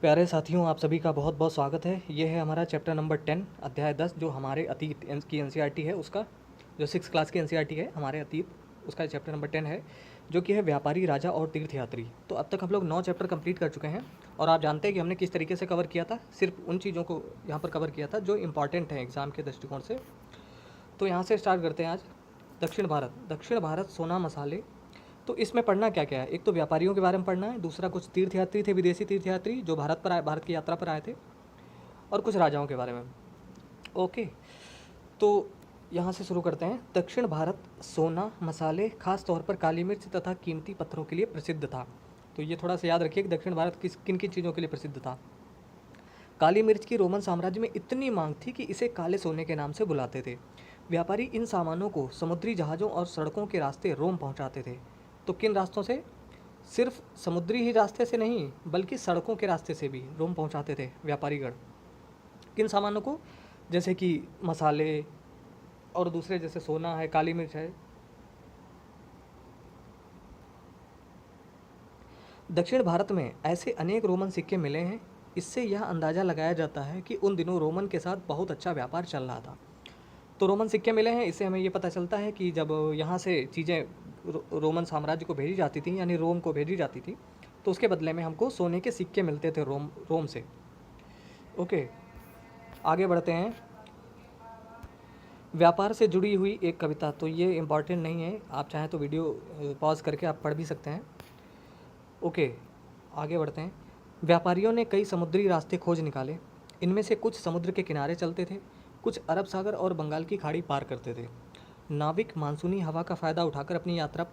प्यारे साथियों, आप सभी का बहुत बहुत स्वागत है। ये है हमारा चैप्टर नंबर 10 अध्याय 10 जो हमारे अतीत की एनसीईआरटी है, उसका जो 6 क्लास की एनसीईआरटी है हमारे अतीत, उसका चैप्टर नंबर 10 है, जो कि है व्यापारी, राजा और तीर्थयात्री। तो अब तक हम लोग 9 चैप्टर कंप्लीट कर चुके हैं और आप जानते हैं कि हमने किस तरीके से कवर किया था। सिर्फ उन चीज़ों को यहाँ पर कवर किया था जो इंपॉर्टेंट है एग्ज़ाम के दृष्टिकोण से। तो यहाँ से स्टार्ट करते हैं आज। दक्षिण भारत सोना मसाले। तो इसमें पढ़ना क्या क्या है? एक तो व्यापारियों के बारे में पढ़ना है, दूसरा कुछ तीर्थयात्री थे, विदेशी तीर्थयात्री जो भारत की यात्रा पर आए थे, और कुछ राजाओं के बारे में। ओके, तो यहाँ से शुरू करते हैं। दक्षिण भारत सोना मसाले, खास तौर पर काली मिर्च तथा कीमती पत्थरों के लिए प्रसिद्ध था। तो ये थोड़ा सा याद रखिए कि दक्षिण भारत किन किन चीज़ों के लिए प्रसिद्ध था। काली मिर्च की रोमन साम्राज्य में इतनी मांग थी कि इसे काले सोने के नाम से बुलाते थे। व्यापारी इन सामानों को समुद्री जहाज़ों और सड़कों के रास्ते रोम पहुंचाते थे। तो किन रास्तों से? सिर्फ समुद्री ही रास्ते से नहीं, बल्कि सड़कों के रास्ते से भी रोम पहुंचाते थे व्यापारीगण। किन सामानों को? जैसे कि मसाले और दूसरे, जैसे सोना है, काली मिर्च है। दक्षिण भारत में ऐसे अनेक रोमन सिक्के मिले हैं। इससे यह अंदाज़ा लगाया जाता है कि उन दिनों रोमन के साथ बहुत अच्छा व्यापार चल रहा था। तो रोमन सिक्के मिले हैं, इससे हमें ये पता चलता है कि जब यहाँ से चीज़ें रोमन साम्राज्य को भेजी जाती थी, यानी रोम को भेजी जाती थी, तो उसके बदले में हमको सोने के सिक्के मिलते थे रोम से। ओके, आगे बढ़ते हैं। व्यापार से जुड़ी हुई एक कविता। तो ये इम्पॉर्टेंट नहीं है, आप चाहें तो वीडियो पॉज करके आप पढ़ भी सकते हैं। ओके, आगे बढ़ते हैं। व्यापारियों ने कई समुद्री रास्ते खोज निकाले। इनमें से कुछ समुद्र के किनारे चलते थे, कुछ अरब सागर और बंगाल की खाड़ी पार करते थे। नाविक मानसूनी हवा का फ़ायदा उठाकर अपनी यात्रा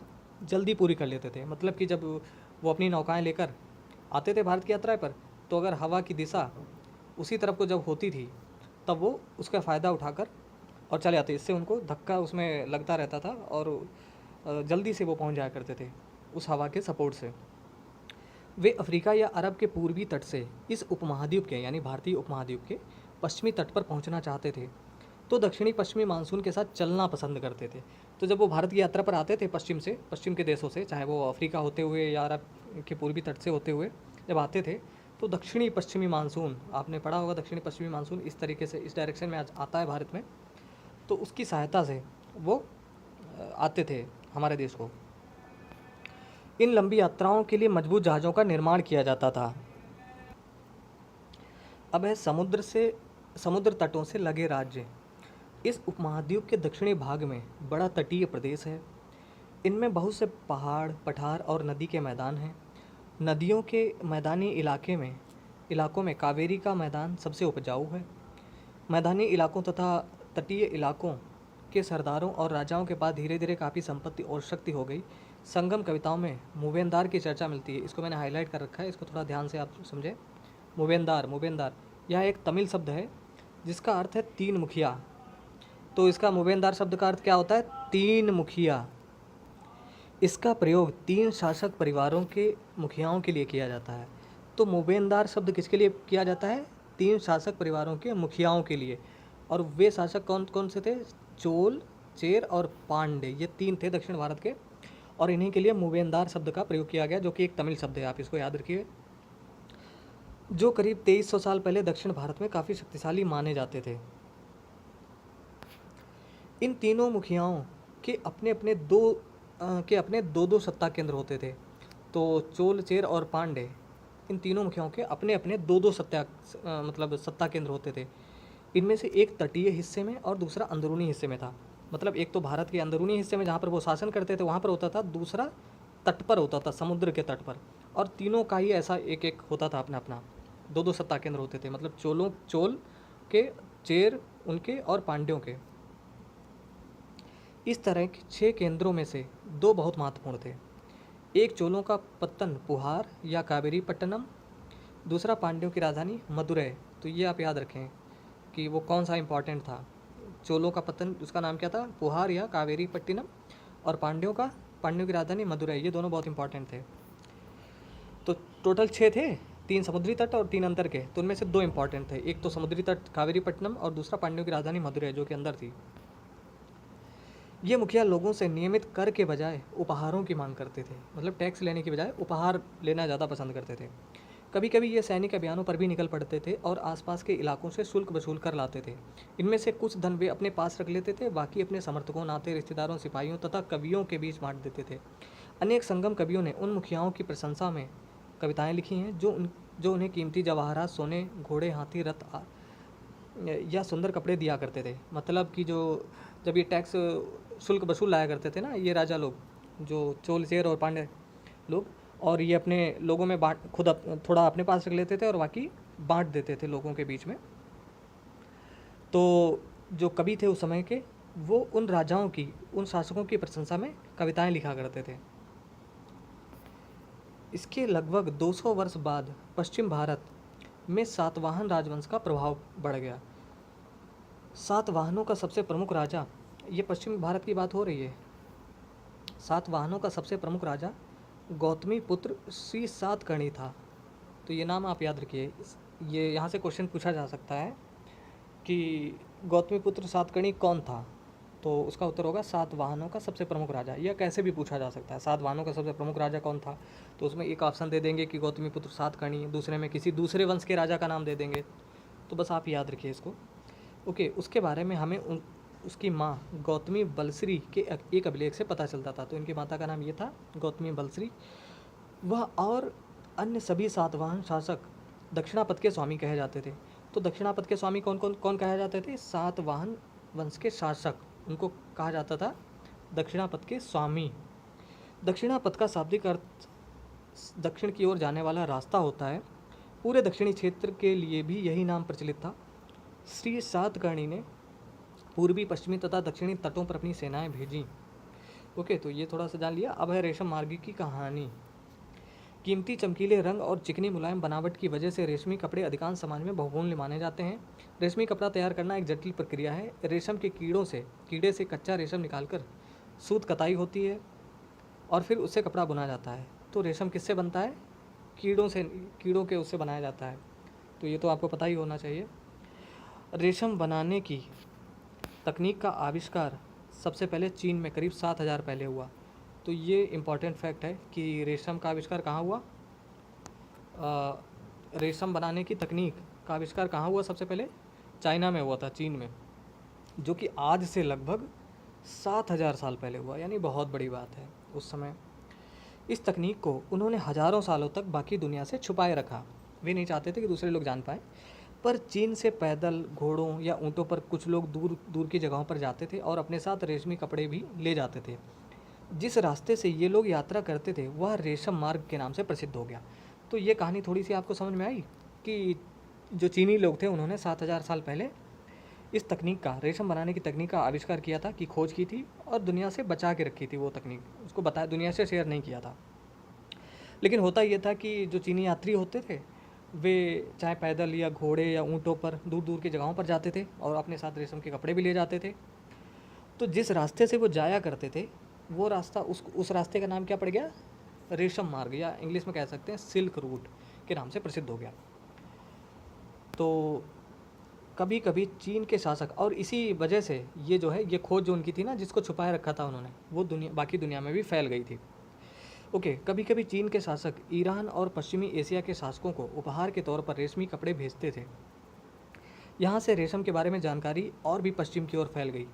जल्दी पूरी कर लेते थे। मतलब कि जब वो अपनी नौकाएं लेकर आते थे भारत की यात्रा पर, तो अगर हवा की दिशा उसी तरफ को जब होती थी, तब वो उसका फ़ायदा उठाकर और चले आते। इससे उनको धक्का उसमें लगता रहता था और जल्दी से वो पहुंच जाया करते थे उस हवा के सपोर्ट से। वे अफ्रीका या अरब के पूर्वी तट से इस उपमहाद्वीप के, यानी भारतीय उपमहाद्वीप के पश्चिमी तट पर पहुंचना चाहते थे, तो दक्षिणी पश्चिमी मानसून के साथ चलना पसंद करते थे। तो जब वो भारत की यात्रा पर आते थे पश्चिम के देशों से, चाहे वो अफ्रीका होते हुए या अरब के पूर्वी तट से होते हुए जब आते थे, तो दक्षिणी पश्चिमी मानसून, आपने पढ़ा होगा, दक्षिणी पश्चिमी मानसून इस तरीके से, इस डायरेक्शन में आता है भारत में, तो उसकी सहायता से वो आते थे हमारे देश को। इन लंबी यात्राओं के लिए मजबूत जहाज़ों का निर्माण किया जाता था। अब है समुद्र तटों से लगे राज्य। इस उपमहाद्वीप के दक्षिणी भाग में बड़ा तटीय प्रदेश है। इनमें बहुत से पहाड़, पठार और नदी के मैदान हैं। नदियों के मैदानी इलाकों में कावेरी का मैदान सबसे उपजाऊ है। मैदानी इलाकों तथा तटीय इलाकों के सरदारों और राजाओं के पास धीरे धीरे काफ़ी संपत्ति और शक्ति हो गई। संगम कविताओं में मूवेंदार की चर्चा मिलती है। इसको मैंने हाईलाइट कर रखा है, इसको थोड़ा ध्यान से आप समझें। मूवेंदार यह एक तमिल शब्द है जिसका अर्थ है तीन मुखिया। तो इसका मूवेंदार शब्द का अर्थ क्या होता है? तीन मुखिया। इसका प्रयोग तीन शासक परिवारों के मुखियाओं के लिए किया जाता है। तो मूवेंदार शब्द किसके लिए किया जाता है? तीन शासक परिवारों के मुखियाओं के लिए। और वे शासक कौन कौन से थे? चोल, चेर और पांडे, ये तीन थे दक्षिण भारत के, और इन्हीं के लिए मूवेंदार शब्द का प्रयोग किया गया, जो कि एक तमिल शब्द है, आप इसको याद रखिए। जो करीब 2300 साल पहले दक्षिण भारत में काफ़ी शक्तिशाली माने जाते थे। इन तीनों मुखियाओं के अपने दो दो सत्ता केंद्र होते थे। तो चोल, चेर और पांडे, इन तीनों मुखियाओं के अपने अपने दो दो मतलब सत्ता केंद्र होते थे। इनमें से एक तटीय हिस्से में और दूसरा अंदरूनी हिस्से में था। मतलब एक तो भारत के अंदरूनी हिस्से में जहाँ पर वो शासन करते थे वहाँ पर होता था, दूसरा तट पर होता था, समुद्र के तट पर। और तीनों का ही ऐसा एक एक होता था अपना अपना, दो दो सत्ता केंद्र होते थे। मतलब चोल के, चेर उनके और पांड्यों के। इस तरह के 6 केंद्रों में से दो बहुत महत्वपूर्ण थे। एक चोलों का पत्तन पुहार या कावेरीपट्टनम, दूसरा पांड्यों की राजधानी मदुरै। तो ये आप याद रखें कि वो कौन सा इंपॉर्टेंट था। चोलों का पत्तन, उसका नाम क्या था? पुहार या कावेरीपट्टिनम। और पांड्यों की राजधानी मदुरै। ये दोनों बहुत इंपॉर्टेंट थे। तो टोटल 6 थे, 3 समुद्री तट और 3 अंतर के। तो उनमें से 2 इंपॉर्टेंट थे, एक तो समुद्री तट कावेरीपट्टनम और दूसरा पांड्यों की राजधानी मदुरै, जो कि अंदर थी। ये मुखिया लोगों से नियमित कर के बजाय उपहारों की मांग करते थे। मतलब टैक्स लेने की बजाय उपहार लेना ज़्यादा पसंद करते थे। कभी कभी ये सैनिक अभियानों पर भी निकल पड़ते थे और आसपास के इलाकों से शुल्क वसूल कर लाते थे। इनमें से कुछ धन वे अपने पास रख लेते थे, बाकी अपने समर्थकों, नाते रिश्तेदारों, सिपाहियों तथा कवियों के बीच बांट देते थे। अनेक संगम कवियों ने उन मुखियाओं की प्रशंसा में कविताएं लिखी हैं जो उन्हें कीमती जवाहरात, सोने, घोड़े, हाथी, रथ या सुंदर कपड़े दिया करते थे। मतलब कि जो जब ये टैक्स शुल्क वसूल लाया करते थे ना, ये राजा लोग, जो चोल, चेर और पांड्य लोग, और ये अपने लोगों में बांट खुद थोड़ा अपने पास रख लेते थे और बाकी बांट देते थे लोगों के बीच में। तो जो कवि थे उस समय के, वो उन राजाओं की, उन शासकों की प्रशंसा में कविताएं लिखा करते थे। इसके लगभग 200 वर्ष बाद पश्चिम भारत में सातवाहन राजवंश का प्रभाव बढ़ गया। सातवाहनों का सबसे प्रमुख राजा, ये पश्चिम भारत की बात हो रही है, सातवाहनों का सबसे प्रमुख राजा गौतमी पुत्र श्री सातकर्णी था। तो ये नाम आप याद रखिए। ये यहाँ से क्वेश्चन पूछा जा सकता है कि गौतमी पुत्र सातकर्णी कौन था, तो उसका उत्तर होगा सातवाहनों का सबसे प्रमुख राजा। यह कैसे भी पूछा जा सकता है, सातवाहनों का सबसे प्रमुख राजा कौन था, तो उसमें एक ऑप्शन दे देंगे कि गौतमी पुत्र सातकर्णी, दूसरे में किसी दूसरे वंश के राजा का नाम दे देंगे। तो बस आप याद रखिए इसको। ओके, उसके बारे में हमें उसकी माँ गौतमी बलश्री के एक अभिलेख से पता चलता था। तो इनकी माता का नाम ये था, गौतमी बलश्री। वह और अन्य सभी सातवाहन शासक दक्षिणापथ के स्वामी कहे जाते थे। तो दक्षिणापथ के स्वामी कौन कहे जाते थे? सातवाहन वंश के शासक, उनको कहा जाता था दक्षिणापथ के स्वामी। दक्षिणापथ का शाब्दिक अर्थ दक्षिण की ओर जाने वाला रास्ता होता है। पूरे दक्षिणी क्षेत्र के लिए भी यही नाम प्रचलित था। श्री सातकर्णी ने पूर्वी, पश्चिमी तथा दक्षिणी तटों पर अपनी सेनाएं भेजीं। ओके, तो ये थोड़ा सा जान लिया। अब है रेशम मार्ग की कहानी। कीमती चमकीले रंग और चिकनी मुलायम बनावट की वजह से रेशमी कपड़े अधिकांश समाज में बहुमूल्य माने जाते हैं। रेशमी कपड़ा तैयार करना एक जटिल प्रक्रिया है। रेशम के कीड़े से कच्चा रेशम निकालकर सूत कताई होती है और फिर उससे कपड़ा बुना जाता है। तो रेशम किससे बनता है? कीड़ों के उससे बनाया जाता है। तो ये तो आपको पता ही होना चाहिए। रेशम बनाने की तकनीक का आविष्कार सबसे पहले चीन में करीब 7000 पहले हुआ। तो ये इम्पॉर्टेंट फैक्ट है कि रेशम का आविष्कार कहाँ हुआ। रेशम बनाने की तकनीक का आविष्कार कहाँ हुआ? सबसे पहले चाइना में हुआ था, चीन में, जो कि आज से लगभग 7000 साल पहले हुआ, यानी बहुत बड़ी बात है उस समय। इस तकनीक को उन्होंने हज़ारों सालों तक बाकी दुनिया से छुपाए रखा। वे नहीं चाहते थे कि दूसरे लोग जान पाएँ। पर चीन से पैदल, घोड़ों या ऊँटों पर कुछ लोग दूर दूर की जगहों पर जाते थे और अपने साथ रेशमी कपड़े भी ले जाते थे। जिस रास्ते से ये लोग यात्रा करते थे वह रेशम मार्ग के नाम से प्रसिद्ध हो गया। तो ये कहानी थोड़ी सी आपको समझ में आई कि जो चीनी लोग थे उन्होंने 7000 साल पहले इस तकनीक का, रेशम बनाने की तकनीक का आविष्कार किया था, की खोज की थी और दुनिया से बचा के रखी थी वो तकनीक, उसको बताया, दुनिया से शेयर नहीं किया था। लेकिन होता ये था कि जो चीनी यात्री होते थे वे चाहे पैदल या घोड़े या ऊँटों पर दूर दूर की जगहों पर जाते थे और अपने साथ रेशम के कपड़े भी ले जाते थे। तो जिस रास्ते से वो जाया करते थे वो रास्ता, उस रास्ते का नाम क्या पड़ गया? रेशम मार्ग, या इंग्लिश में कह सकते हैं सिल्क रूट के नाम से प्रसिद्ध हो गया। तो कभी कभी चीन के शासक, और इसी वजह से ये जो है, ये खोज जो उनकी थी ना, जिसको छुपाए रखा था उन्होंने, वो बाकी दुनिया में भी फैल गई थी। ओके, कभी कभी चीन के शासक ईरान और पश्चिमी एशिया के शासकों को उपहार के तौर पर रेशमी कपड़े भेजते थे। यहाँ से रेशम के बारे में जानकारी और भी पश्चिम की ओर फैल गई।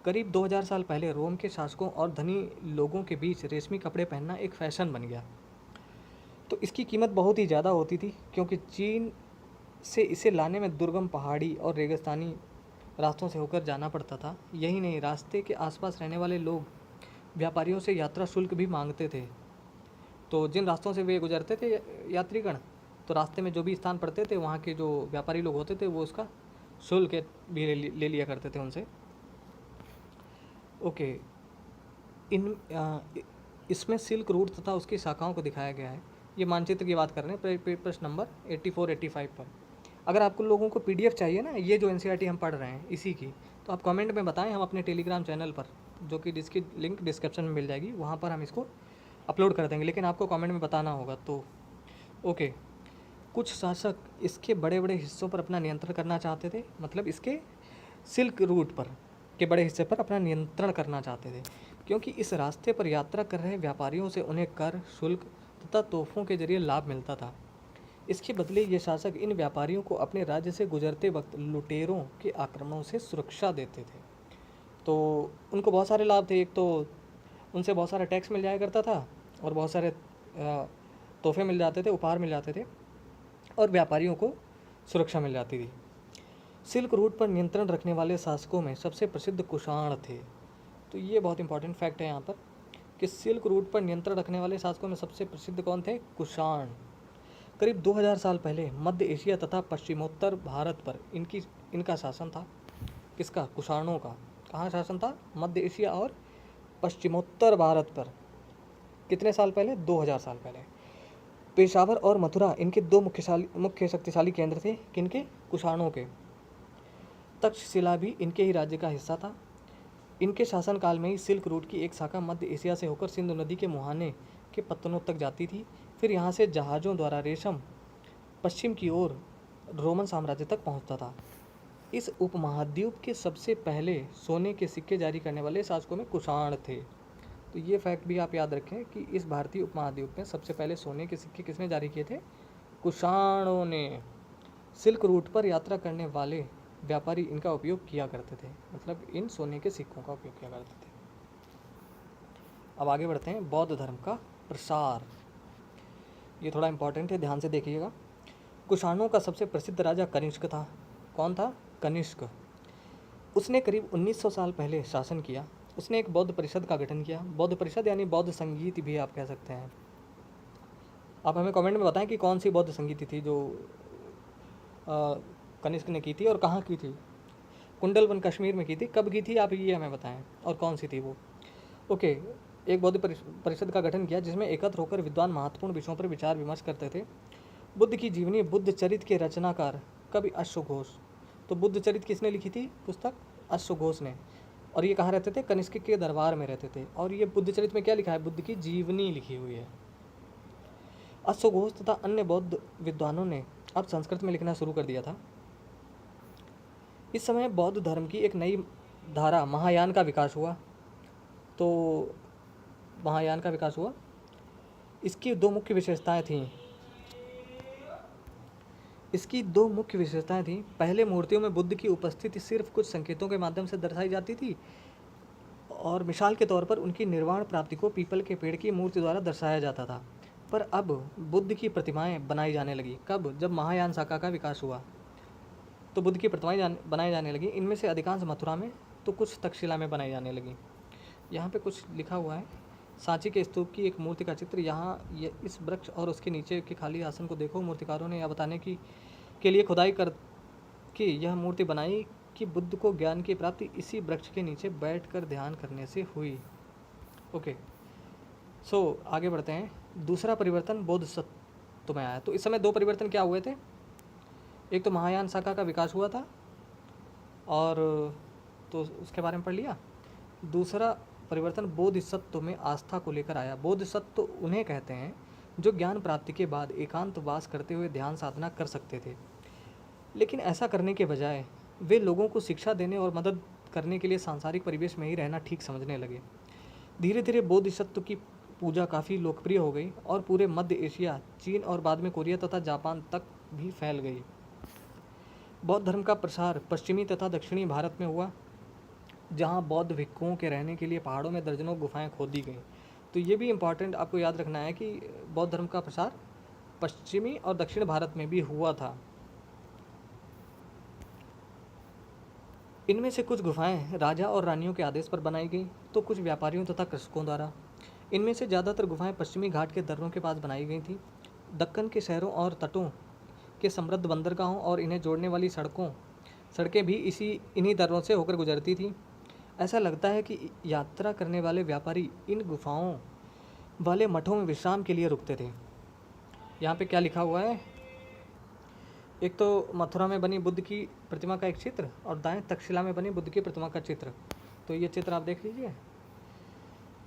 करीब 2000 साल पहले रोम के शासकों और धनी लोगों के बीच रेशमी कपड़े पहनना एक फैशन बन गया। तो इसकी कीमत बहुत ही ज़्यादा होती थी क्योंकि चीन से इसे लाने में दुर्गम पहाड़ी और रेगिस्तानी रास्तों से होकर जाना पड़ता था। यही नहीं, रास्ते के आसपास रहने वाले लोग व्यापारियों से यात्रा शुल्क भी मांगते थे। तो जिन रास्तों से वे गुजरते थे यात्रीगण, तो रास्ते में जो भी स्थान पड़ते थे वहाँ के जो व्यापारी लोग होते थे वो उसका शुल्क भी ले लिया करते थे उनसे। ओके, इसमें सिल्क रूट तथा उसकी शाखाओं को दिखाया गया है। ये मानचित्र की बात कर रहे हैं प्रश्न नंबर 84-85 पर। अगर आपको लोगों को PDF चाहिए ना, ये जो NCERT हम पढ़ रहे हैं इसी की, तो आप कमेंट में बताएं, हम अपने टेलीग्राम चैनल पर, जो कि जिसकी लिंक डिस्क्रिप्शन में मिल जाएगी, वहाँ पर हम इसको अपलोड कर देंगे। लेकिन आपको कमेंट में बताना होगा। तो ओके, कुछ शासक इसके बड़े बड़े हिस्सों पर अपना नियंत्रण करना चाहते थे, मतलब इसके सिल्क रूट पर के बड़े हिस्से पर अपना नियंत्रण करना चाहते थे, क्योंकि इस रास्ते पर यात्रा कर रहे व्यापारियों से उन्हें कर, शुल्क तथा तोहफों के जरिए लाभ मिलता था। इसके बदले ये शासक इन व्यापारियों को अपने राज्य से गुजरते वक्त लुटेरों के आक्रमणों से सुरक्षा देते थे। तो उनको बहुत सारे लाभ थे। एक तो उनसे बहुत सारा टैक्स मिल जाया करता था और बहुत सारे तोहफे मिल जाते थे, उपहार मिल जाते थे और व्यापारियों को सुरक्षा मिल जाती थी। सिल्क रूट पर नियंत्रण रखने वाले शासकों में सबसे प्रसिद्ध कुषाण थे। तो ये बहुत इंपॉर्टेंट फैक्ट है यहाँ पर कि सिल्क रूट पर नियंत्रण रखने वाले शासकों में सबसे प्रसिद्ध कौन थे? कुषाण। करीब 2000 साल पहले मध्य एशिया तथा पश्चिमोत्तर भारत पर इनका शासन था। किसका? कुषाणों का। कहाँ शासन था? मध्य एशिया और पश्चिमोत्तर भारत पर। कितने साल पहले? 2000 साल पहले। पेशावर और मथुरा इनके दो मुख्य शक्तिशाली केंद्र थे। किनके? कुषाणों के। तक्षशिला भी इनके ही राज्य का हिस्सा था। इनके शासनकाल में ही सिल्क रूट की एक शाखा मध्य एशिया से होकर सिंधु नदी के मुहाने के पत्तनों तक जाती थी। फिर यहाँ से जहाज़ों द्वारा रेशम पश्चिम की ओर रोमन साम्राज्य तक पहुँचता था। इस उपमहाद्वीप के सबसे पहले सोने के सिक्के जारी करने वाले शासकों में कुषाण थे। तो ये फैक्ट भी आप याद रखें कि इस भारतीय उपमहाद्वीप में सबसे पहले सोने के सिक्के किसने जारी किए थे? कुषाणों ने। सिल्क रूट पर यात्रा करने वाले व्यापारी इनका उपयोग किया करते थे, मतलब इन सोने के सिक्कों का उपयोग किया करते थे। अब आगे बढ़ते हैं। बौद्ध धर्म का प्रसार, ये थोड़ा इंपॉर्टेंट है, ध्यान से देखिएगा। कुषाणों का सबसे प्रसिद्ध राजा कनिष्क था। कौन था? कनिष्क। उसने करीब 1900 साल पहले शासन किया। उसने एक बौद्ध परिषद का गठन किया। बौद्ध परिषद यानी बौद्ध संगीत भी आप कह सकते हैं। आप हमें कमेंट में बताएं कि कौन सी बौद्ध संगीति थी जो कनिष्क ने की थी और कहाँ की थी। कुंडलवन कश्मीर में की थी। कब की थी आप ये हमें बताएं और कौन सी थी वो। ओके। एक बौद्ध परिषद का गठन किया जिसमें एकत्र होकर विद्वान महत्वपूर्ण विषयों पर विचार विमर्श करते थे। बुद्ध की जीवनी बुद्ध चरित के रचनाकार कवि अश्वघोष। तो बुद्ध चरित किसने लिखी थी पुस्तक? अश्वघोष ने। और ये कहाँ रहते थे? कनिष्क के दरबार में रहते थे। और ये बुद्ध चरित में क्या लिखा है? बुद्ध की जीवनी लिखी हुई है। अश्वघोष तथा अन्य बौद्ध विद्वानों ने अब संस्कृत में लिखना शुरू कर दिया था। इस समय बौद्ध धर्म की एक नई धारा महायान का विकास हुआ। तो महायान का विकास हुआ। इसकी दो मुख्य विशेषताएं थीं। पहले मूर्तियों में बुद्ध की उपस्थिति सिर्फ कुछ संकेतों के माध्यम से दर्शाई जाती थी और मिसाल के तौर पर उनकी निर्वाण प्राप्ति को पीपल के पेड़ की मूर्ति द्वारा दर्शाया जाता था। पर अब बुद्ध की प्रतिमाएं बनाई जाने लगी। कब? जब महायान शाखा का विकास हुआ तो बुद्ध की प्रतिमाएं बनाई जाने लगी। इनमें से अधिकांश मथुरा में तो कुछ तक्षशिला में बनाई जाने लगी। यहाँ पे कुछ लिखा हुआ है। सांची के स्तूप की एक मूर्ति का चित्र। यहाँ इस वृक्ष और उसके नीचे के खाली आसन को देखो। मूर्तिकारों ने यह बताने के लिए खुदाई कर कि यह मूर्ति बनाई कि बुद्ध को ज्ञान की प्राप्ति इसी वृक्ष के नीचे बैठकर ध्यान करने से हुई। ओके। आगे बढ़ते हैं। दूसरा परिवर्तन बोधिसत्व में आया। तो इस समय दो परिवर्तन क्या हुए थे? एक तो महायान शाखा का विकास हुआ था और तो उसके बारे में पढ़ लिया। दूसरा परिवर्तन बोधिसत्व में आस्था को लेकर आया। बोधिसत्व उन्हें कहते हैं जो ज्ञान प्राप्ति के बाद एकांतवास करते हुए ध्यान साधना कर सकते थे, लेकिन ऐसा करने के बजाय वे लोगों को शिक्षा देने और मदद करने के लिए सांसारिक परिवेश में ही रहना ठीक समझने लगे। धीरे धीरे बोधिसत्व की पूजा काफ़ी लोकप्रिय हो गई और पूरे मध्य एशिया, चीन और बाद में कोरिया तथा जापान तक भी फैल गई। बौद्ध धर्म का प्रसार पश्चिमी तथा दक्षिणी भारत में हुआ, जहाँ बौद्ध भिक्षुओं के रहने के लिए पहाड़ों में दर्जनों गुफाएं खोदी गईं। तो ये भी इम्पॉर्टेंट आपको याद रखना है कि बौद्ध धर्म का प्रसार पश्चिमी और दक्षिण भारत में भी हुआ था। इनमें से कुछ गुफाएं राजा और रानियों के आदेश पर बनाई गई तो कुछ व्यापारियों तथा कृषकों द्वारा। इनमें से ज़्यादातर गुफाएं पश्चिमी घाट के दर्रों के पास बनाई गई थीं। दक्कन के शहरों और तटों के समृद्ध बंदरगाहों और इन्हें जोड़ने वाली सड़कें भी इन्हीं दर्रों से होकर गुजरती थीं। ऐसा लगता है कि यात्रा करने वाले व्यापारी इन गुफाओं वाले मठों में विश्राम के लिए रुकते थे। यहाँ पे क्या लिखा हुआ है? एक तो मथुरा में बनी बुद्ध की प्रतिमा का एक चित्र और दाएं तक्षशिला में बनी बुद्ध की प्रतिमा का चित्र। तो ये चित्र आप देख लीजिए।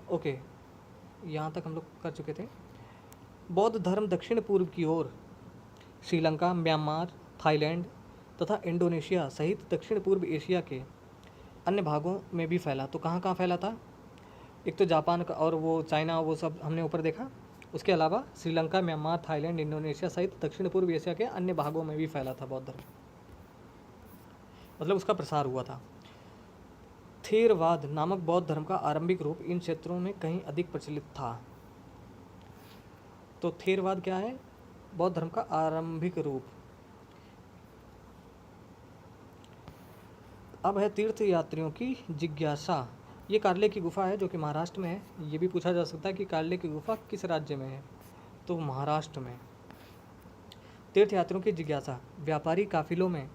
ओके, यहाँ तक हम लोग कर चुके थे। बौद्ध धर्म दक्षिण पूर्व की ओर श्रीलंका, म्यांमार, थाईलैंड तथा इंडोनेशिया सहित दक्षिण पूर्व एशिया के अन्य भागों में भी फैला। तो कहाँ कहाँ फैला था? एक तो जापान का और वो चाइना, वो सब हमने ऊपर देखा। उसके अलावा श्रीलंका, म्यांमार, थाईलैंड, इंडोनेशिया सहित दक्षिण पूर्व एशिया के अन्य भागों में भी फैला था बौद्ध धर्म, मतलब उसका प्रसार हुआ था। थेरवाद नामक बौद्ध धर्म का आरंभिक रूप इन क्षेत्रों में कहीं अधिक प्रचलित था। तो थेरवाद क्या है? बौद्ध धर्म का आरंभिक रूप। अब है तीर्थ यात्रियों की जिज्ञासा। ये कार्ले की गुफा है जो कि महाराष्ट्र में है। ये भी पूछा जा सकता है कि कार्ले की गुफा किस राज्य में है, तो महाराष्ट्र में। तीर्थ यात्रियों की जिज्ञासा। व्यापारी काफिलों में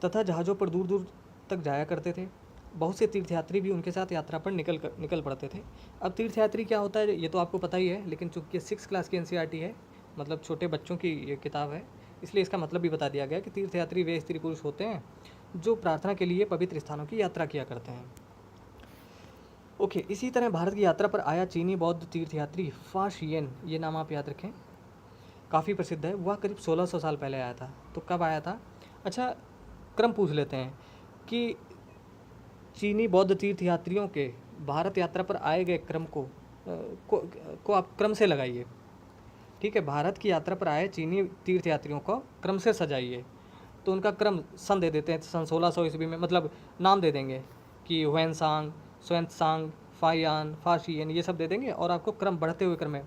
तथा जहाज़ों पर दूर दूर तक जाया करते थे। बहुत से तीर्थयात्री भी उनके साथ यात्रा पर निकल पड़ते थे। अब तीर्थयात्री क्या होता है ये तो आपको पता ही है, लेकिन चूंकि 6 क्लास की एनसीईआरटी है, मतलब छोटे बच्चों की ये किताब है, इसलिए इसका मतलब भी बता दिया गया कि तीर्थयात्री वे स्त्री पुरुष होते हैं जो प्रार्थना के लिए पवित्र स्थानों की यात्रा किया करते हैं। ओके, इसी तरह भारत की यात्रा पर आया चीनी बौद्ध तीर्थयात्री फा शियन, ये नाम आप याद रखें, काफ़ी प्रसिद्ध है। वह करीब 1600 साल पहले आया था। तो कब आया था? अच्छा, क्रम पूछ लेते हैं कि चीनी बौद्ध तीर्थयात्रियों के भारत यात्रा पर आए गए क्रम को आप क्रम से लगाइए। ठीक है, भारत की यात्रा पर आए चीनी तीर्थयात्रियों को क्रम से सजाइए। तो उनका क्रम सन दे देते हैं, सन 1600 ईस्वी में, मतलब नाम दे देंगे कि हुएनसांग, सुएंत्सांग, फायान, फाशियन, ये सब दे देंगे और आपको क्रम बढ़ते हुए क्रम में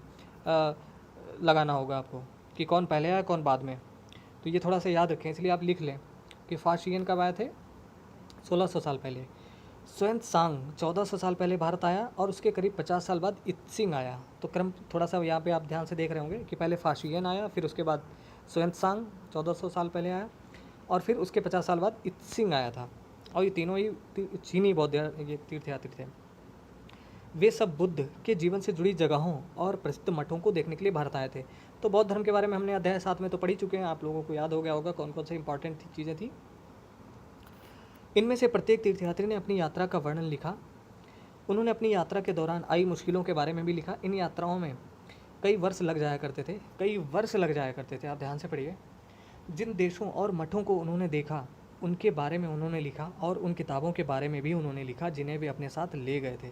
लगाना होगा आपको कि कौन पहले आया कौन बाद में। तो ये थोड़ा सा याद रखें, इसलिए आप लिख लें कि फाशियन कब आए थे? 1600 साल पहले। सुएंत्सांग 1400 साल पहले भारत आया और उसके करीब 50 साल बाद इत्सिंग आया। तो क्रम थोड़ा सा यहाँ पे आप ध्यान से देख रहे होंगे कि पहले फाशियन आया, फिर उसके बाद सुएंत्सांग 1400 साल पहले आया और फिर उसके 50 साल बाद इत्सिंग आया था। और ये तीनों ही चीनी बौद्ध ये तीर्थयात्री थे। वे सब बुद्ध के जीवन से जुड़ी जगहों और प्रसिद्ध मठों को देखने के लिए भारत आए थे। तो बौद्ध धर्म के बारे में हमने अध्याय 7 में तो पढ़ ही चुके हैं, आप लोगों को याद हो गया होगा कौन कौन सी इंपॉर्टेंट चीज़ें थी। इनमें से प्रत्येक तीर्थयात्री ने अपनी यात्रा का वर्णन लिखा। उन्होंने अपनी यात्रा के दौरान आई मुश्किलों के बारे में भी लिखा। इन यात्राओं में कई वर्ष लग जाया करते थे, आप ध्यान से पढ़िए। जिन देशों और मठों को उन्होंने देखा उनके बारे में उन्होंने लिखा और उन किताबों के बारे में भी उन्होंने लिखा जिन्हें वे अपने साथ ले गए थे।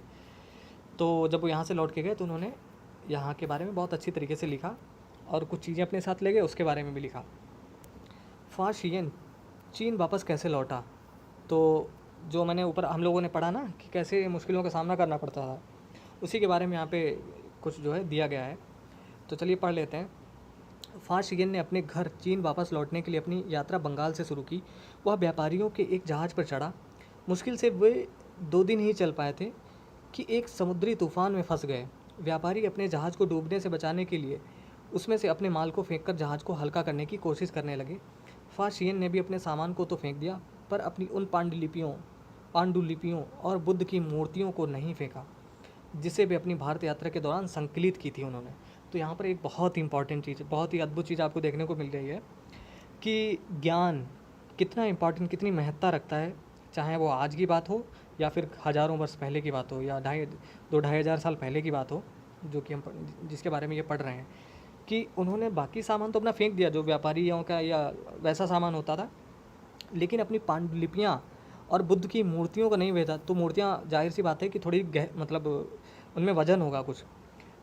तो जब वो यहाँ से लौट के गए तो उन्होंने यहाँ के बारे में बहुत अच्छी तरीके से लिखा और कुछ चीज़ें अपने साथ ले गए, उसके बारे में भी लिखा। फा शियन चीन वापस कैसे लौटा? तो जो मैंने ऊपर हम लोगों ने पढ़ा ना कि कैसे मुश्किलों का सामना करना पड़ता था, उसी के बारे में यहाँ पे कुछ जो है दिया गया है। तो चलिए पढ़ लेते हैं। फा शियन ने अपने घर चीन वापस लौटने के लिए अपनी यात्रा बंगाल से शुरू की। वह व्यापारियों के एक जहाज़ पर चढ़ा। मुश्किल से वे 2 दिन ही चल पाए थे कि एक समुद्री तूफान में फंस गए। व्यापारी अपने जहाज़ को डूबने से बचाने के लिए उसमें से अपने माल को फेंककर जहाज़ को हल्का करने की कोशिश करने लगे। फा शियन ने भी अपने सामान को तो फेंक दिया, पर अपनी उन पांडुलिपियों और बुद्ध की मूर्तियों को नहीं फेंका जिसे वे अपनी भारत यात्रा के दौरान संकलित की थी उन्होंने। तो यहाँ पर एक बहुत ही इंपॉर्टेंट चीज़, बहुत ही अद्भुत चीज़ आपको देखने को मिल रही है कि ज्ञान कितना इंपॉर्टेंट, कितनी महत्ता रखता है, चाहे वो आज की बात हो या फिर हज़ारों वर्ष पहले की बात हो या 2-2.5 साल पहले की बात हो, जो कि हम जिसके बारे में ये पढ़ रहे हैं कि उन्होंने बाकी सामान तो अपना फेंक दिया जो व्यापारियों का या वैसा सामान होता था, लेकिन अपनी पांडुलिपियाँ और बुद्ध की मूर्तियों को नहीं भेजा। तो मूर्तियाँ जाहिर सी बात है कि थोड़ी मतलब उनमें वजन होगा कुछ,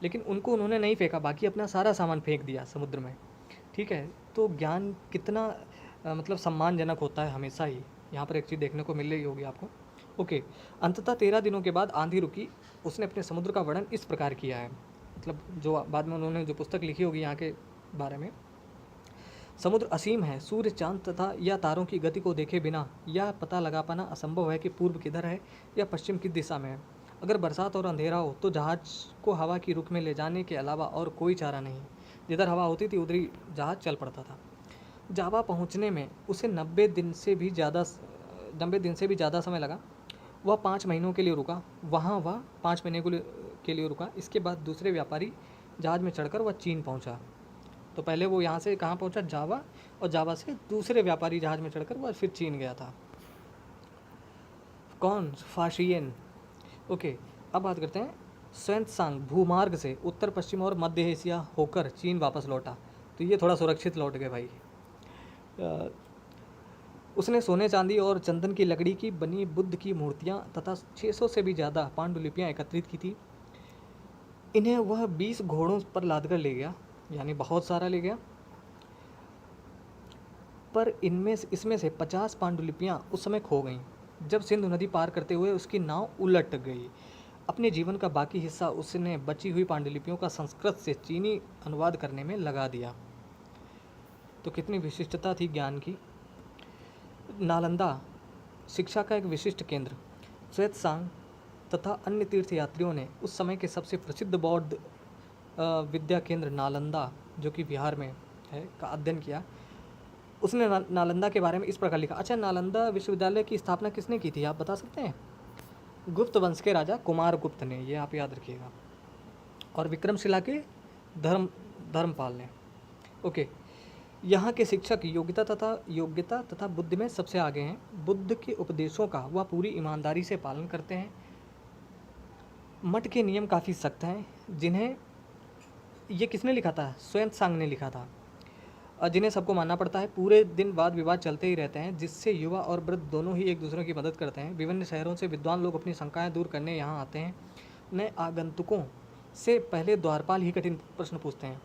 लेकिन उनको उन्होंने नहीं फेंका, बाकी अपना सारा सामान फेंक दिया समुद्र में। ठीक है, तो ज्ञान कितना मतलब सम्मानजनक होता है हमेशा ही। यहाँ पर एक चीज़ देखने को मिल रही होगी आपको। ओके, अंततः 13 दिनों के बाद आंधी रुकी। उसने अपने समुद्र का वर्णन इस प्रकार किया है, मतलब जो बाद में उन्होंने जो पुस्तक लिखी होगी यहाँ के बारे में। समुद्र असीम है, सूर्य, चांद तथा या तारों की गति को देखे बिना यह पता लगा पाना असंभव है कि पूर्व किधर है या पश्चिम किस दिशा में है। अगर बरसात और अंधेरा हो तो जहाज़ को हवा की रुख में ले जाने के अलावा और कोई चारा नहीं। जिधर हवा होती थी उधर ही जहाज़ चल पड़ता था। जावा पहुंचने में उसे 90 दिन से भी ज़्यादा समय लगा। वह 5 महीनों के लिए रुका। वह 5 महीने के लिए रुका। इसके बाद दूसरे व्यापारी जहाज़ में चढ़कर वह चीन पहुंचा। तो पहले वो यहाँ से कहाँ पहुंचा? जावा, और जावा से दूसरे व्यापारी जहाज़ में चढ़कर वह फिर चीन गया था। कौन? फा शियन। ओके, अब बात करते हैं सुएंत्सांग भूमार्ग से उत्तर पश्चिम और मध्य एशिया होकर चीन वापस लौटा। तो ये थोड़ा सुरक्षित लौट गए भाई। उसने सोने, चांदी और चंदन की लकड़ी की बनी बुद्ध की मूर्तियाँ तथा 600 से भी ज़्यादा पांडुलिपियाँ एकत्रित की थी। इन्हें वह 20 घोड़ों पर लादकर ले गया, यानी बहुत सारा ले गया। पर इसमें से 50 पांडुलिपियाँ उस समय खो गईं जब सिंधु नदी पार करते हुए उसकी नाव उलट गई। अपने जीवन का बाकी हिस्सा उसने बची हुई पांडुलिपियों का संस्कृत से चीनी अनुवाद करने में लगा दिया। तो कितनी विशिष्टता थी ज्ञान की। नालंदा शिक्षा का एक विशिष्ट केंद्र। श्वेतसांग तथा अन्य तीर्थयात्रियों ने उस समय के सबसे प्रसिद्ध बौद्ध विद्या केंद्र नालंदा, जो कि बिहार में है, का अध्ययन किया। उसने नालंदा के बारे में इस प्रकार लिखा। अच्छा, नालंदा विश्वविद्यालय की स्थापना किसने की थी, आप बता सकते हैं? गुप्त वंश के राजा कुमारगुप्त ने, ये आप याद रखिएगा, और विक्रमशिला के धर्मपाल ने। ओके, यहाँ के शिक्षक योग्यता तथा बुद्धि में सबसे आगे हैं। बुद्ध के उपदेशों का वह पूरी ईमानदारी से पालन करते हैं। मठ के नियम काफ़ी सख्त हैं, जिन्हें ये किसने लिखा था? श्वेतसांग ने लिखा था, और जिन्हें सबको मानना पड़ता है। पूरे दिन वाद विवाद चलते ही रहते हैं, जिससे युवा और वृद्ध दोनों ही एक दूसरे की मदद करते हैं। विभिन्न शहरों से विद्वान लोग अपनी शंकाएं दूर करने यहाँ आते हैं। नए आगंतुकों से पहले द्वारपाल ही कठिन प्रश्न पूछते हैं।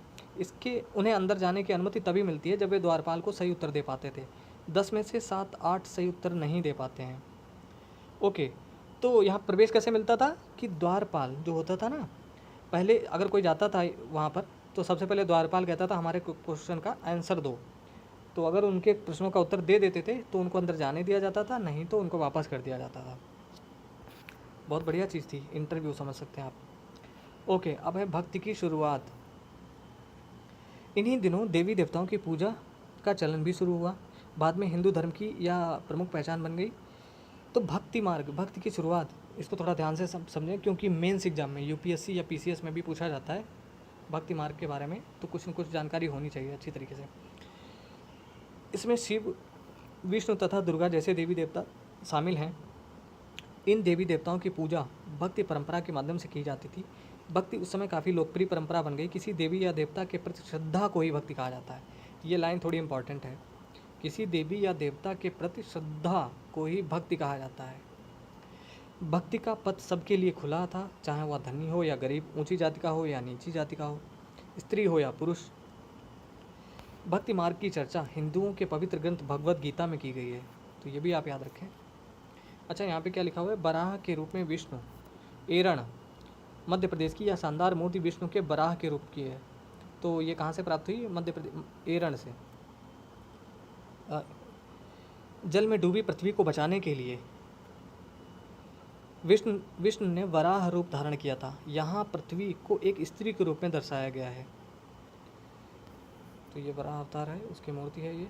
उन्हें अंदर जाने की अनुमति तभी मिलती है जब वे द्वारपाल को सही उत्तर दे पाते थे। 10 में से 7-8 सही उत्तर नहीं दे पाते हैं। ओके, तो यहाँ प्रवेश कैसे मिलता था कि द्वारपाल जो होता था ना, पहले अगर कोई जाता था वहाँ पर, तो सबसे पहले द्वारपाल कहता था हमारे क्वेश्चन का आंसर दो। तो अगर उनके प्रश्नों का उत्तर दे देते थे तो उनको अंदर जाने दिया जाता था, नहीं तो उनको वापस कर दिया जाता था। बहुत बढ़िया चीज़ थी, इंटरव्यू समझ सकते हैं आप। ओके, अब है भक्ति की शुरुआत। इन्हीं दिनों देवी देवताओं की पूजा का चलन भी शुरू हुआ, बाद में हिंदू धर्म की यह प्रमुख पहचान बन गई। तो भक्ति मार्ग, भक्ति की शुरुआत, इसको थोड़ा ध्यान से समझें, क्योंकि मेंस एग्जाम में यूपीएससी या पीसीएस में भी पूछा जाता है भक्ति मार्ग के बारे में, तो कुछ न कुछ जानकारी होनी चाहिए अच्छी तरीके से। इसमें शिव, विष्णु तथा दुर्गा जैसे देवी देवता शामिल हैं। इन देवी देवताओं की पूजा भक्ति परंपरा के माध्यम से की जाती थी। भक्ति उस समय काफ़ी लोकप्रिय परंपरा बन गई। किसी देवी या देवता के प्रति श्रद्धा को ही भक्ति कहा जाता है। ये लाइन थोड़ी इंपॉर्टेंट है। किसी देवी या देवता के प्रति श्रद्धा को ही भक्ति कहा जाता है। भक्ति का पथ सबके लिए खुला था, चाहे वह धनी हो या गरीब, ऊंची जाति का हो या नीची जाति का हो, स्त्री हो या पुरुष। भक्ति मार्ग की चर्चा हिंदुओं के पवित्र ग्रंथ भगवद गीता में की गई है, तो ये भी आप याद रखें। अच्छा, यहाँ पे क्या लिखा हुआ है? बराह के रूप में विष्णु। एरण मध्य प्रदेश की यह शानदार मूर्ति विष्णु के बराह के रूप की है। तो ये कहाँ से प्राप्त हुई? मध्य प्रदेश, एरण से। जल में डूबी पृथ्वी को बचाने के लिए विष्णु ने वराह रूप धारण किया था। यहाँ पृथ्वी को एक स्त्री के रूप में दर्शाया गया है। तो ये वराह अवतार है, उसकी मूर्ति है ये।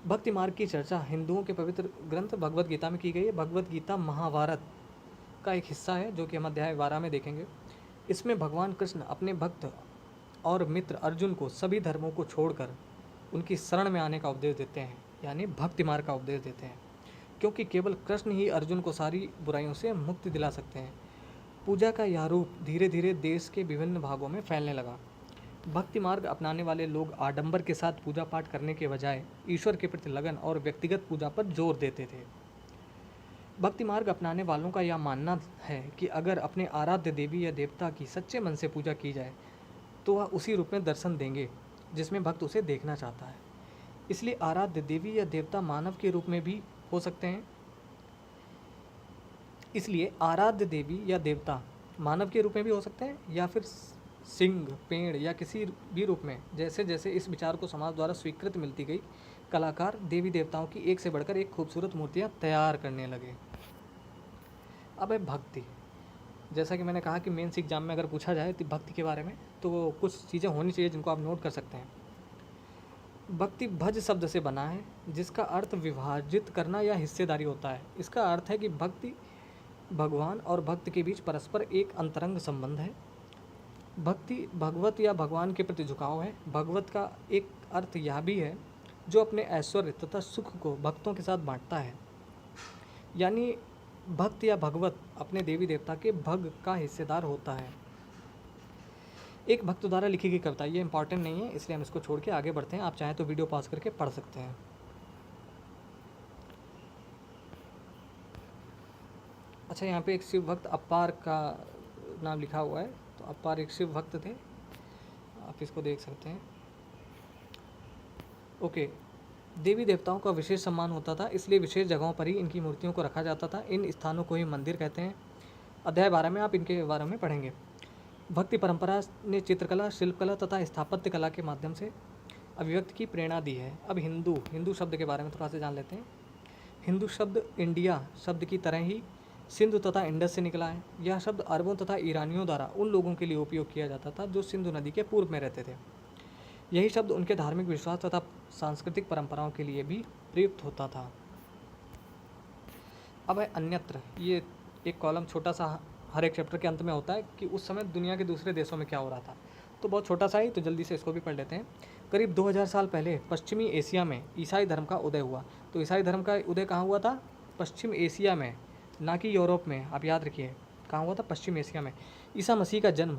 भक्ति मार्ग की चर्चा हिंदुओं के पवित्र ग्रंथ भगवद गीता में की गई है। भगवद गीता महाभारत का एक हिस्सा है, जो कि हम अध्याय 12 में देखेंगे। इसमें भगवान कृष्ण अपने भक्त और मित्र अर्जुन को सभी धर्मों को छोड़कर उनकी शरण में आने का उपदेश देते हैं, यानी भक्ति मार्ग का उपदेश देते हैं, क्योंकि केवल कृष्ण ही अर्जुन को सारी बुराइयों से मुक्ति दिला सकते हैं। पूजा का यह रूप धीरे धीरे देश के विभिन्न भागों में फैलने लगा। भक्ति मार्ग अपनाने वाले लोग आडंबर के साथ पूजा पाठ करने के बजाय ईश्वर के प्रति लगन और व्यक्तिगत पूजा पर जोर देते थे। भक्ति मार्ग अपनाने वालों का यह मानना है कि अगर अपने आराध्य देवी या देवता की सच्चे मन से पूजा की जाए तो वह उसी रूप में दर्शन देंगे जिसमें भक्त उसे देखना चाहता है। इसलिए आराध्य देवी या देवता मानव के रूप में भी हो सकते हैं। इसलिए आराध्य देवी या देवता मानव के रूप में भी हो सकते हैं, या फिर सिंह, पेड़ या किसी भी रूप में। जैसे जैसे इस विचार को समाज द्वारा स्वीकृति मिलती गई, कलाकार देवी देवताओं की एक से बढ़कर एक खूबसूरत मूर्तियाँ तैयार करने लगे। अब है भक्ति। जैसा कि मैंने कहा कि मेंस एग्जाम में अगर पूछा जाए तो भक्ति के बारे में, तो कुछ चीज़ें होनी चाहिए जिनको आप नोट कर सकते हैं। भक्ति भज शब्द से बना है, जिसका अर्थ विभाजित करना या हिस्सेदारी होता है। इसका अर्थ है कि भक्ति भगवान और भक्त के बीच परस्पर एक अंतरंग संबंध है। भक्ति भगवत या भगवान के प्रति झुकाव है। भगवत का एक अर्थ यह भी है जो अपने ऐश्वर्य तथा सुख को भक्तों के साथ बांटता है, यानी भक्त या भगवत अपने देवी देवता के भग का हिस्सेदार होता है। एक भक्त द्वारा लिखी गई कविता, ये इंपॉर्टेंट नहीं है इसलिए हम इसको छोड़ के आगे बढ़ते हैं। आप चाहें तो वीडियो पॉज करके पढ़ सकते हैं। अच्छा, यहाँ पे एक शिव भक्त अपार का नाम लिखा हुआ है। तो अपार एक शिव भक्त थे, आप इसको देख सकते हैं। ओके, देवी देवताओं का विशेष सम्मान होता था, इसलिए विशेष जगहों पर ही इनकी मूर्तियों को रखा जाता था। इन स्थानों को ही मंदिर कहते हैं। अध्याय 12 में आप इनके बारे में पढ़ेंगे। भक्ति परंपरा ने चित्रकला, शिल्पकला तथा स्थापत्य कला के माध्यम से अभिव्यक्ति की प्रेरणा दी है। अब हिंदू शब्द के बारे में थोड़ा सा जान लेते हैं। हिंदू शब्द इंडिया शब्द की तरह ही सिंधु तथा इंडस से निकला है। यह शब्द अरबों तथा ईरानियों द्वारा उन लोगों के लिए उपयोग किया जाता था जो सिंधु नदी के पूर्व में रहते थे। यही शब्द उनके धार्मिक विश्वास तथा सांस्कृतिक परंपराओं के लिए भी प्रयुक्त होता था। अब है अन्यत्र। ये एक कॉलम छोटा सा हर एक चैप्टर के अंत में होता है कि उस समय दुनिया के दूसरे देशों में क्या हो रहा था। तो बहुत छोटा सा ही, तो जल्दी से इसको भी पढ़ लेते हैं। करीब 2000 साल पहले पश्चिमी एशिया में ईसाई धर्म का उदय हुआ। तो ईसाई धर्म का उदय कहाँ हुआ था? पश्चिम एशिया में, ना कि यूरोप में। आप याद रखिए कहाँ हुआ था? पश्चिम एशिया में। ईसा मसीह का जन्म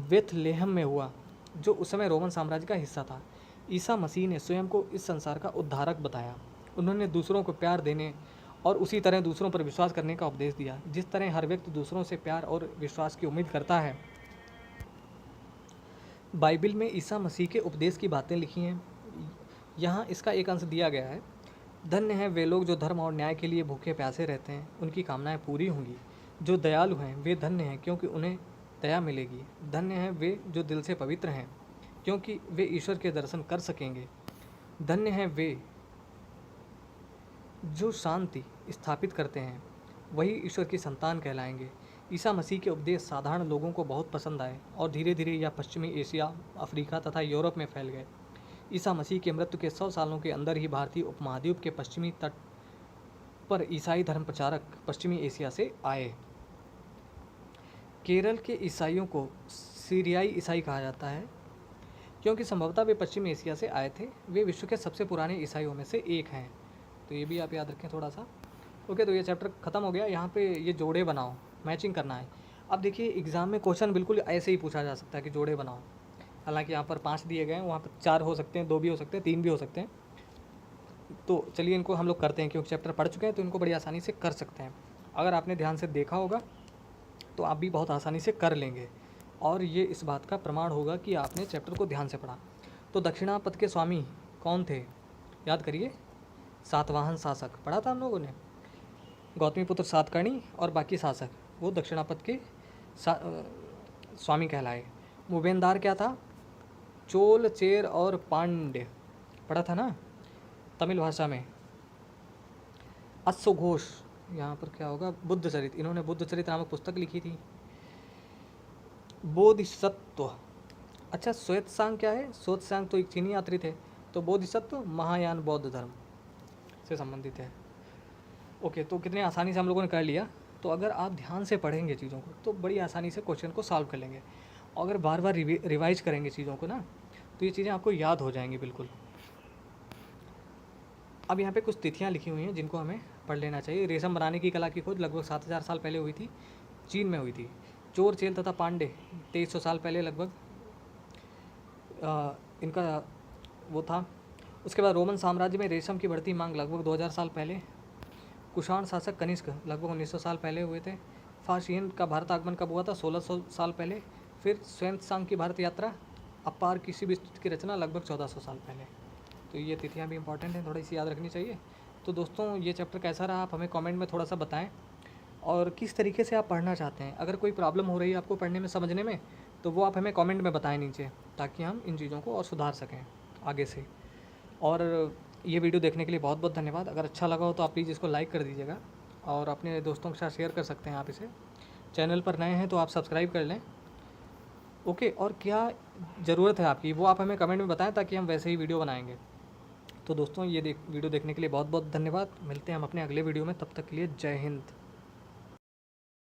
बेथलेहम में हुआ, जो उस समय रोमन साम्राज्य का हिस्सा था। ईसा मसीह ने स्वयं को इस संसार का उद्धारक बताया। उन्होंने दूसरों को प्यार देने और उसी तरह दूसरों पर विश्वास करने का उपदेश दिया। जिस तरह हर व्यक्ति दूसरों से प्यार और विश्वास की उम्मीद करता है, बाइबिल में ईसा मसीह के उपदेश की बातें लिखी हैं। यहाँ इसका एक अंश दिया गया है। धन्य हैं वे लोग जो धर्म और न्याय के लिए भूखे प्यासे रहते हैं, उनकी कामनाएं पूरी होंगी। जो दयालु हैं वे धन्य हैं, क्योंकि उन्हें दया मिलेगी। धन्य हैं वे जो दिल से पवित्र हैं, क्योंकि वे ईश्वर के दर्शन कर सकेंगे। धन्य हैं वे जो शांति स्थापित करते हैं, वही ईश्वर की संतान कहलाएंगे। ईसा मसीह के उपदेश साधारण लोगों को बहुत पसंद आए और धीरे धीरे यह पश्चिमी एशिया, अफ्रीका तथा यूरोप में फैल गए। ईसा मसीह के मृत्यु के 100 सालों के अंदर ही भारतीय उपमहाद्वीप के पश्चिमी तट पर ईसाई धर्म प्रचारक पश्चिमी एशिया से आए। केरल के ईसाइयों को सीरियाई ईसाई कहा जाता है, क्योंकि संभवतः वे पश्चिम एशिया से आए थे। वे विश्व के सबसे पुराने ईसाइयों में से एक हैं। तो ये भी आप याद रखें थोड़ा सा। ओके, तो ये चैप्टर ख़त्म हो गया। यहाँ पे ये जोड़े बनाओ, मैचिंग करना है। अब देखिए एग्ज़ाम में क्वेश्चन बिल्कुल ऐसे ही पूछा जा सकता है कि जोड़े बनाओ। हालांकि यहाँ पर 5 दिए गए हैं, वहाँ पर 4 हो सकते हैं, 2 भी हो सकते हैं, 3 भी हो सकते हैं। तो चलिए इनको हम लोग करते हैं, क्योंकि चैप्टर पढ़ चुके हैं तो इनको बड़ी आसानी से कर सकते हैं। अगर आपने ध्यान से देखा होगा तो आप भी बहुत आसानी से कर लेंगे, और ये इस बात का प्रमाण होगा कि आपने चैप्टर को ध्यान से पढ़ा। तो दक्षिणापथ के स्वामी कौन थे? याद करिए, सातवाहन शासक पढ़ा था हम लोगों ने। गौतमीपुत्र सातकर्णी और बाकी शासक, वो दक्षिणापथ के स्वामी कहलाए। मुबेंदार क्या था? चोल, चेर और पांड्य पढ़ा था ना तमिल भाषा में। अश्वघोष, यहाँ पर क्या होगा? बुद्ध चरित, इन्होंने बुद्ध चरित नामक पुस्तक लिखी थी। बोधिसत्व, अच्छा श्वेतसांग क्या है? श्वेतसांग तो एक चीनी यात्री थे। तो बोधिसत्व महायान बौद्ध धर्म से संबंधित है। ओके, तो कितने आसानी से हम लोगों ने कर लिया। तो अगर आप ध्यान से पढ़ेंगे चीज़ों को तो बड़ी आसानी से क्वेश्चन को सॉल्व कर लेंगे। अगर बार बार रिवाइज करेंगे चीज़ों को ना, तो ये चीज़ें आपको याद हो जाएंगी बिल्कुल। अब यहाँ पे कुछ तिथियाँ लिखी हुई हैं जिनको हमें पढ़ लेना चाहिए। रेशम बनाने की कला की खोज लगभग 7000 साल पहले हुई थी, चीन में हुई थी। चोर, चेल तथा पांडे 2300 साल पहले लगभग इनका वो था। उसके बाद रोमन साम्राज्य में रेशम की बढ़ती मांग लगभग 2000 साल पहले। कुषाण शासक कनिष्क लगभग 1900 साल पहले हुए थे। फाशियन का भारत आगमन कब हुआ था? 1600 साल पहले। फिर श्वेतसांग की भारत यात्रा। अपार किसी भी की रचना लगभग 1400 साल पहले। तो ये तिथियाँ भी इंपॉर्टेंट हैं, थोड़ी सी याद रखनी चाहिए। तो दोस्तों ये चैप्टर कैसा रहा आप हमें कमेंट में थोड़ा सा बताएं, और किस तरीके से आप पढ़ना चाहते हैं। अगर कोई प्रॉब्लम हो रही है आपको पढ़ने में, समझने में, तो वो आप हमें कमेंट में बताएं नीचे, ताकि हम इन चीज़ों को और सुधार सकें आगे से। और ये वीडियो देखने के लिए बहुत बहुत धन्यवाद। अगर अच्छा लगा हो तो आप प्लीज़ इसको लाइक कर दीजिएगा, और अपने दोस्तों के साथ शेयर कर सकते हैं आप इसे। चैनल पर नए हैं तो आप सब्सक्राइब कर लें। ओके, और क्या ज़रूरत है आपकी वो आप हमें कमेंट में बताएं, ताकि हम वैसे ही वीडियो बनाएंगे। तो दोस्तों ये वीडियो देखने के लिए बहुत बहुत धन्यवाद। मिलते हैं हम अपने अगले वीडियो में, तब तक के लिए जय हिंद।